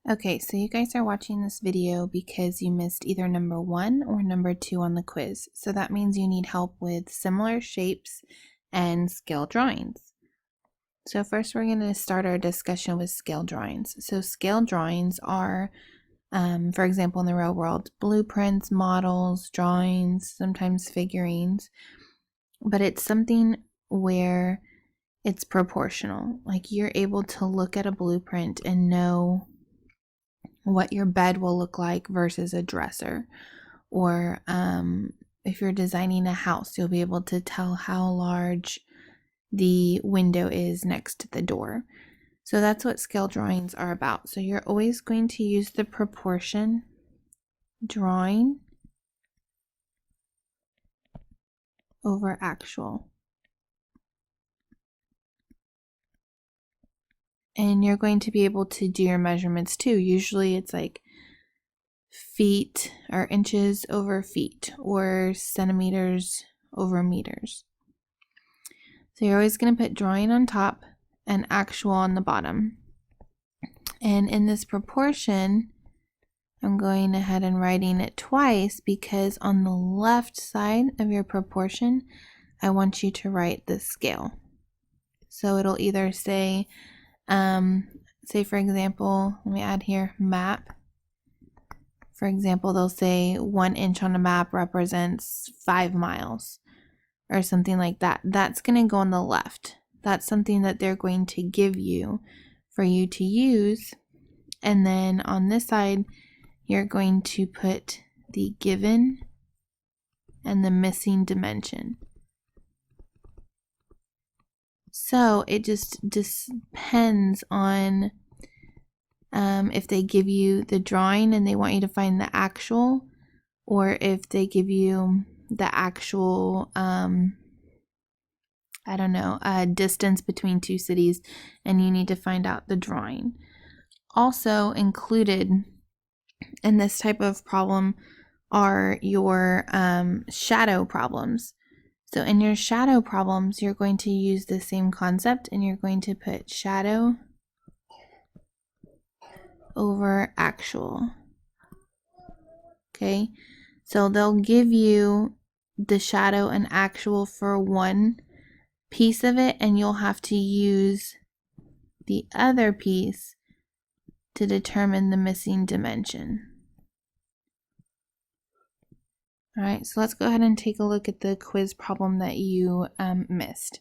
Okay, so you guys are watching this video because you missed either number 1 or number 2 on the quiz. So that means you need help with similar shapes and scale drawings. So first we're going to start our discussion with scale drawings. So scale drawings are, for example, in the real world, blueprints, models, drawings, sometimes figurines, but it's something where it's proportional. Like you're able to look at a blueprint and know what your bed will look like versus a dresser. Or if you're designing a house, you'll be able to tell how large the window is next to the door. So that's what scale drawings are about. So you're always going to use the proportion drawing over actual. And you're going to be able to do your measurements too. Usually it's like feet or inches over feet or centimeters over meters. So you're always going to put drawing on top and actual on the bottom. And in this proportion, I'm going ahead and writing it twice because on the left side of your proportion, I want you to write the scale. So it'll either say, say for example, let me add here, map. For example, they'll say 1 inch on a map represents 5 miles or something like that. That's going to go on the left. That's something that they're going to give you for you to use. And then on this side, you're going to put the given and the missing dimension. So it just depends on if they give you the drawing and they want you to find the actual, or if they give you the actual, distance between two cities and you need to find out the drawing. Also included in this type of problem are your shadow problems. So in your shadow problems, you're going to use the same concept and you're going to put shadow over actual. Okay, so they'll give you the shadow and actual for one piece of it, and you'll have to use the other piece to determine the missing dimension. All right, so let's go ahead and take a look at the quiz problem that you missed.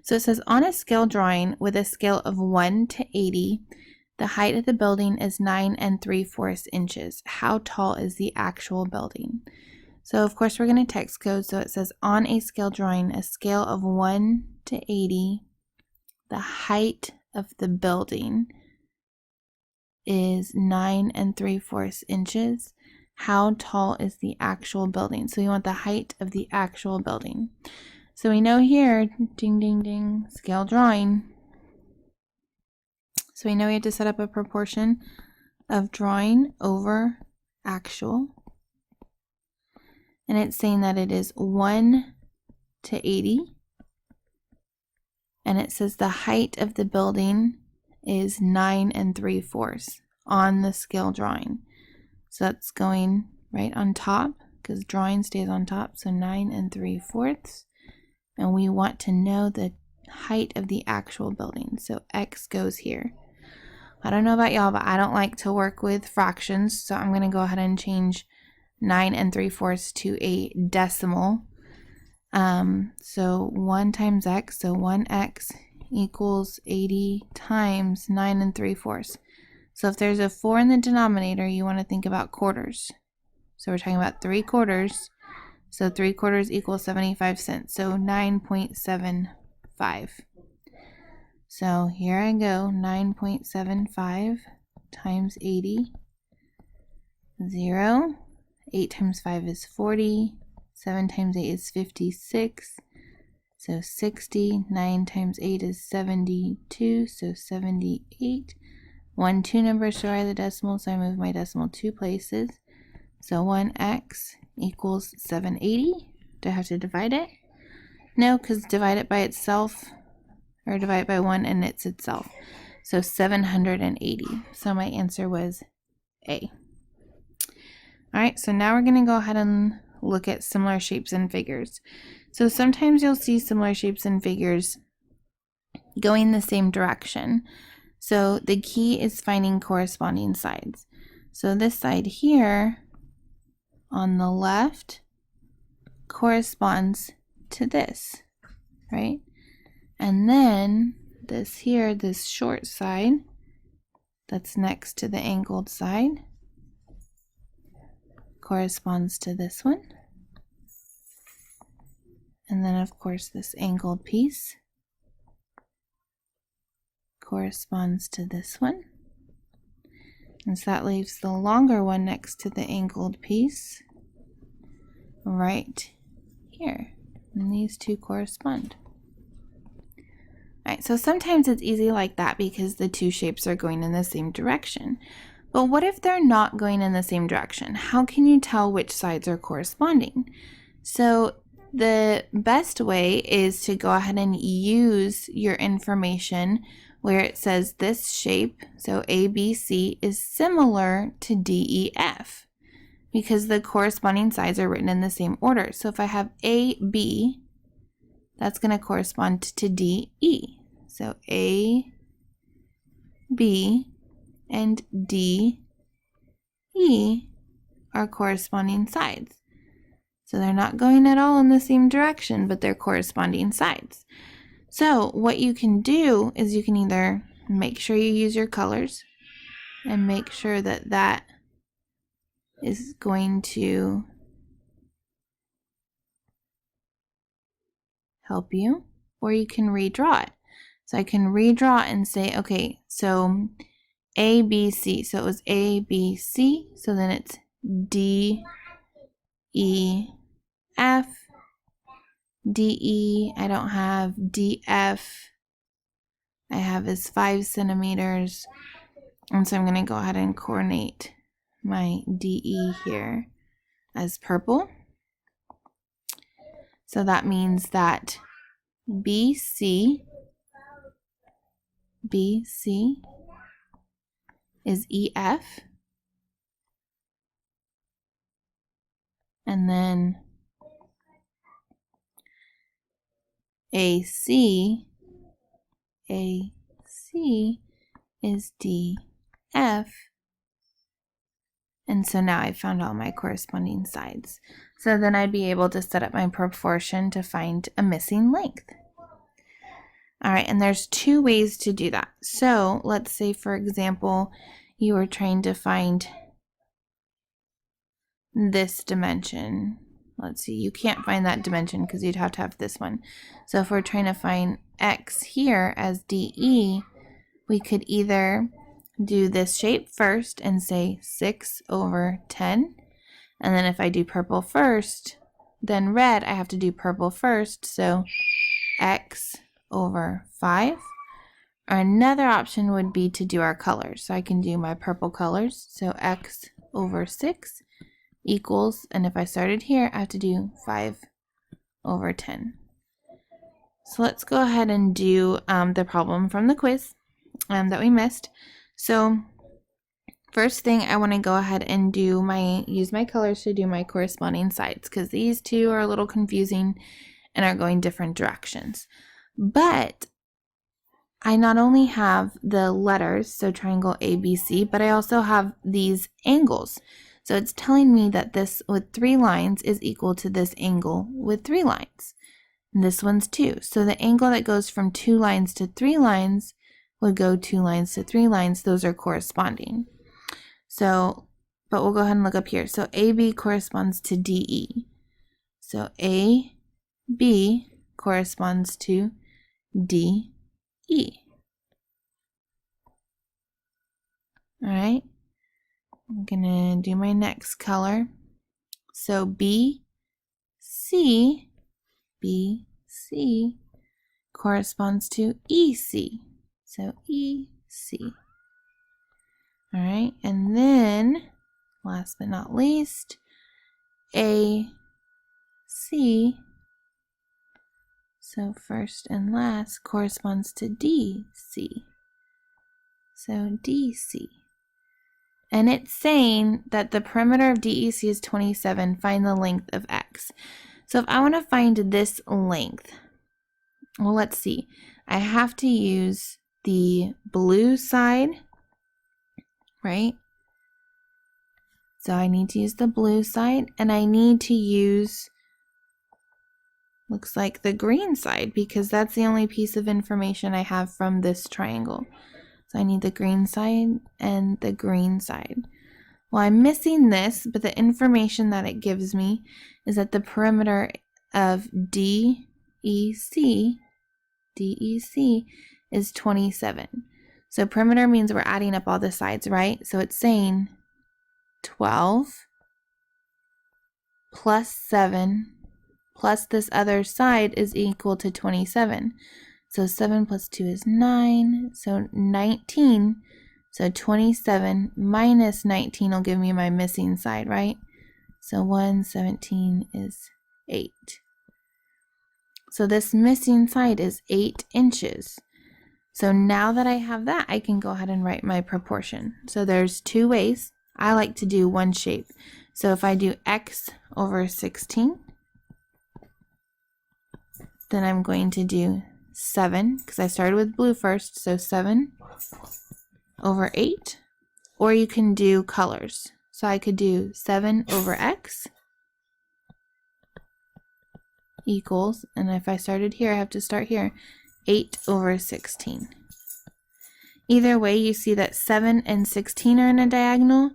So it says, on a scale drawing with a scale of 1 to 80, the height of the building is 9 3/4 inches. How tall is the actual building? So of course we're going to text code. So it says, on a scale drawing, a scale of 1 to 80, the height of the building is 9 3/4 inches. How tall is the actual building? So we want the height of the actual building. So we know here, ding, ding, ding, scale drawing. So we know we have to set up a proportion of drawing over actual. And it's saying that it is 1 to 80. And it says the height of the building is 9 3/4 on the scale drawing. So that's going right on top because drawing stays on top. So 9 3/4. And we want to know the height of the actual building. So X goes here. I don't know about y'all, but I don't like to work with fractions. So I'm going to go ahead and change 9 3/4 to a decimal. So 1 times X, so 1X equals 80 times 9 3/4. So if there's a 4 in the denominator, you want to think about quarters. So we're talking about 3/4. So 3/4 equals 75 cents. So 9.75. So here I go, 9.75 times 80, 0. 8 times 5 is 40. 7 times 8 is 56. So 60. 9 times 8 is 72. So 78. 1, 2 numbers short of the decimal, so I move my decimal 2 places. So 1x equals 780. Do I have to divide it? No, because divide it by itself, or divide it by 1 and it's itself. So 780. So my answer was A. All right, so now we're going to go ahead and look at similar shapes and figures. So sometimes you'll see similar shapes and figures going the same direction. So the key is finding corresponding sides. So this side here on the left corresponds to this, right? And then this here, this short side that's next to the angled side corresponds to this one. And then of course this angled piece corresponds to this one. And so that leaves the longer one next to the angled piece right here. And these two correspond. Alright, so sometimes it's easy like that because the two shapes are going in the same direction. But what if they're not going in the same direction? How can you tell which sides are corresponding? So the best way is to go ahead and use your information where it says this shape, so ABC, is similar to DEF because the corresponding sides are written in the same order. So if I have AB, that's going to correspond to DE. So A, B, and D, E are corresponding sides. So they're not going at all in the same direction, but they're corresponding sides. So what you can do is you can either make sure you use your colors and make sure that that is going to help you, or you can redraw it. So I can redraw and say, okay, so A, B, C. So it was A, B, C. So then it's D, E, F, D, E. I don't have D, F. I have is 5 centimeters. And so I'm going to go ahead and coordinate my DE here as purple. So that means that BC is EF. And then AC is DF. And so now I've found all my corresponding sides. So then I'd be able to set up my proportion to find a missing length. All right, and there's two ways to do that. So let's say, for example, you were trying to find this dimension. Let's see, you can't find that dimension because you'd have to have this one. So if we're trying to find X here as DE, we could either do this shape first and say 6/10. And then if I do purple first, then red, I have to do purple first. So X/5. Or another option would be to do our colors. So I can do my purple colors. So X/6 equals, and if I started here, I have to do 5/10. So let's go ahead and do the problem from the quiz that we missed. So first thing, I want to go ahead and use my colors to do my corresponding sides because these two are a little confusing and are going different directions. But I not only have the letters, so triangle ABC, but I also have these angles. So it's telling me that this with 3 lines is equal to this angle with 3 lines. And this one's 2. So the angle that goes from 2 lines to 3 lines would go 2 lines to 3 lines. Those are corresponding. So, but we'll go ahead and look up here. So AB corresponds to DE. So AB corresponds to DE. All right. I'm gonna do my next color. So BC corresponds to EC. So EC. All right, and then last but not least, AC. So first and last corresponds to DC. So DC. And it's saying that the perimeter of DEC is 27. Find the length of X. So if I want to find this length, well, let's see. I have to use the blue side, right? So I need to use the blue side, and I need to use, looks like, the green side, because that's the only piece of information I have from this triangle. So I need the green side and the green side. Well, I'm missing this, but the information that it gives me is that the perimeter of DEC is 27. So perimeter means we're adding up all the sides, right? So it's saying 12 plus 7 plus this other side is equal to 27. So 7 plus 2 is 9, so 19. So 27 minus 19 will give me my missing side, right? So 117 is 8. So this missing side is 8 inches. So now that I have that, I can go ahead and write my proportion. So there's two ways. I like to do one shape. So if I do X over 16, then I'm going to do 7, because I started with blue first, so 7 over 8. Or you can do colors. So I could do 7 over X equals, and if I started here, I have to start here, 8 over 16. Either way, you see that 7 and 16 are in a diagonal,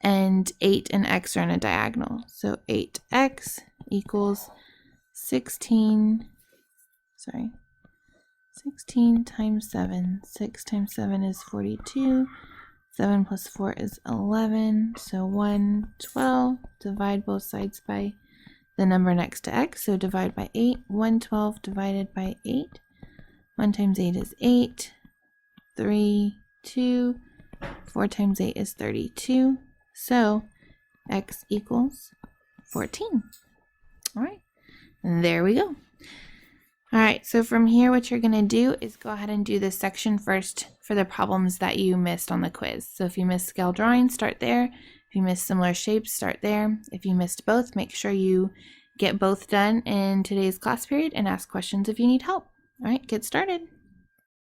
and 8 and X are in a diagonal. So 8X equals 16 times 7. 6 times 7 is 42. 7 plus 4 is 11. So 112. Divide both sides by the number next to X. So divide by 8. 112 divided by 8. 1 times 8 is 8. 3, 2. 4 times 8 is 32. So X equals 14. All right. And there we go. All right, so from here, what you're going to do is go ahead and do this section first for the problems that you missed on the quiz. So if you missed scale drawing, start there. If you missed similar shapes, start there. If you missed both, make sure you get both done in today's class period and ask questions if you need help. All right, get started.